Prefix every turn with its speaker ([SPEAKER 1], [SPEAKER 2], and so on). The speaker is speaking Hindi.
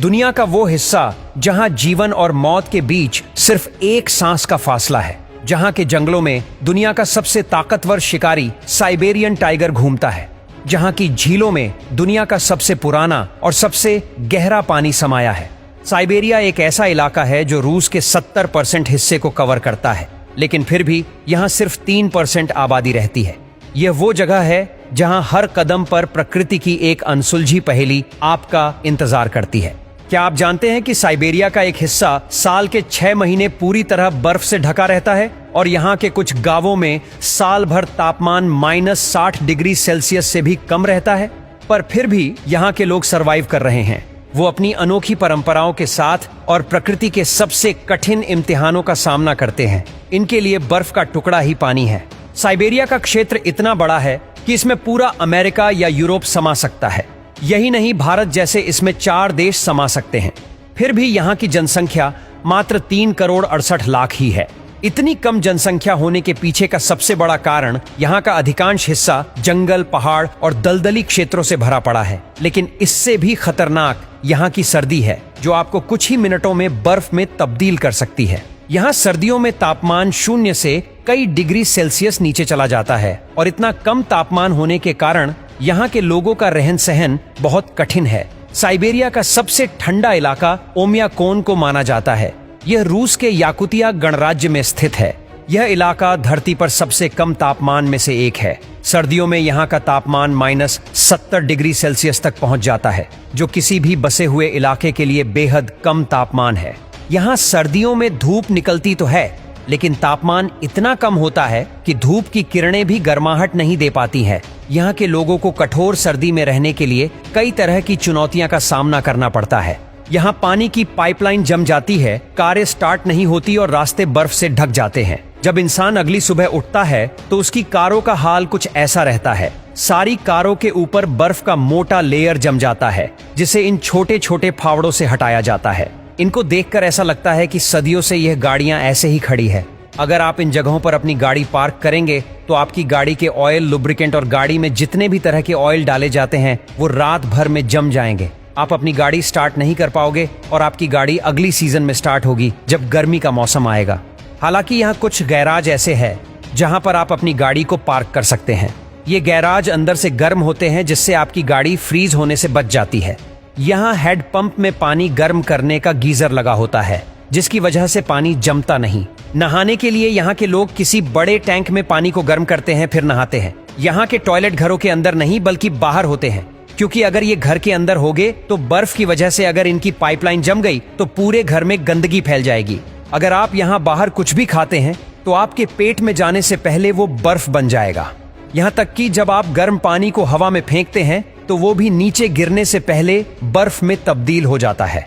[SPEAKER 1] दुनिया का वो हिस्सा जहां जीवन और मौत के बीच सिर्फ एक सांस का फासला है, जहां के जंगलों में दुनिया का सबसे ताकतवर शिकारी साइबेरियन टाइगर घूमता है, जहां की झीलों में दुनिया का सबसे पुराना और सबसे गहरा पानी समाया है। साइबेरिया एक ऐसा इलाका है जो रूस के 70% हिस्से को कवर करता है, लेकिन फिर भी यहां सिर्फ 3% आबादी रहती है। यह वो जगह है जहां हर कदम पर प्रकृति की एक अनसुलझी पहेली आपका इंतजार करती है। क्या आप जानते हैं कि साइबेरिया का एक हिस्सा साल के 6 महीने पूरी तरह बर्फ से ढका रहता है और यहाँ के कुछ गांवों में साल भर तापमान -60 डिग्री सेल्सियस से भी कम रहता है, पर फिर भी यहाँ के लोग सरवाइव कर रहे हैं। वो अपनी अनोखी परंपराओं के साथ और प्रकृति के सबसे कठिन इम्तिहानों का सामना करते हैं। इनके लिए बर्फ का टुकड़ा ही पानी है। साइबेरिया का क्षेत्र इतना बड़ा है कि इसमें पूरा अमेरिका या यूरोप समा सकता है। यही नहीं, भारत जैसे इसमें 4 देश समा सकते हैं। फिर भी यहाँ की जनसंख्या मात्र 3 करोड़ 68 लाख ही है। इतनी कम जनसंख्या होने के पीछे का सबसे बड़ा कारण यहाँ का अधिकांश हिस्सा जंगल, पहाड़ और दलदली क्षेत्रों से भरा पड़ा है। लेकिन इससे भी खतरनाक यहाँ की सर्दी है, जो आपको कुछ ही मिनटों में बर्फ में तब्दील कर सकती है। यहाँ सर्दियों में तापमान 0 से कई डिग्री सेल्सियस नीचे चला जाता है और इतना कम तापमान होने के कारण यहाँ के लोगों का रहन सहन बहुत कठिन है। साइबेरिया का सबसे ठंडा इलाका ओमियाकोन को माना जाता है। यह रूस के याकुतिया गणराज्य में स्थित है। यह इलाका धरती पर सबसे कम तापमान में से एक है। सर्दियों में यहाँ का तापमान -70 डिग्री सेल्सियस तक पहुँच जाता है, जो किसी भी बसे हुए इलाके के लिए बेहद कम तापमान है। यहाँ सर्दियों में धूप निकलती तो है, लेकिन तापमान इतना कम होता है कि धूप की किरणें भी गर्माहट नहीं दे पाती हैं। यहाँ के लोगों को कठोर सर्दी में रहने के लिए कई तरह की चुनौतियां का सामना करना पड़ता है। यहाँ पानी की पाइपलाइन जम जाती है, कारें स्टार्ट नहीं होती और रास्ते बर्फ से ढक जाते हैं। जब इंसान अगली सुबह उठता है तो उसकी कारों का हाल कुछ ऐसा रहता है। सारी कारों के ऊपर बर्फ का मोटा लेयर जम जाता है, जिसे इन छोटे छोटे फावड़ों से हटाया जाता है। इनको देखकर ऐसा लगता है कि सदियों से यह गाड़ियां ऐसे ही खड़ी है। अगर आप इन जगहों पर अपनी गाड़ी पार्क करेंगे तो आपकी गाड़ी के ऑयल, लुब्रिकेंट और गाड़ी में जितने भी तरह के ऑयल डाले जाते हैं वो रात भर में जम जाएंगे। आप अपनी गाड़ी स्टार्ट नहीं कर पाओगे और आपकी गाड़ी अगली सीजन में स्टार्ट होगी जब गर्मी का मौसम आएगा। हालांकि यहाँ कुछ गैराज ऐसे हैं जहाँ पर आप अपनी गाड़ी को पार्क कर सकते हैं। ये गैराज अंदर से गर्म होते हैं, जिससे आपकी गाड़ी फ्रीज होने से बच जाती है। यहाँ हेड पंप में पानी गर्म करने का गीजर लगा होता है, जिसकी वजह से पानी जमता नहीं। नहाने के लिए यहाँ के लोग किसी बड़े टैंक में पानी को गर्म करते हैं, फिर नहाते हैं। यहाँ के टॉयलेट घरों के अंदर नहीं बल्कि बाहर होते हैं, क्योंकि अगर ये घर के अंदर होंगे तो बर्फ की वजह से अगर इनकी पाइपलाइन जम गई तो पूरे घर में गंदगी फैल जाएगी। अगर आप यहाँ बाहर कुछ भी खाते हैं तो आपके पेट में जाने से पहले वो बर्फ बन जाएगा। यहाँ तक कि जब आप गर्म पानी को हवा में फेंकते हैं तो वो भी नीचे गिरने से पहले बर्फ में तब्दील हो जाता है।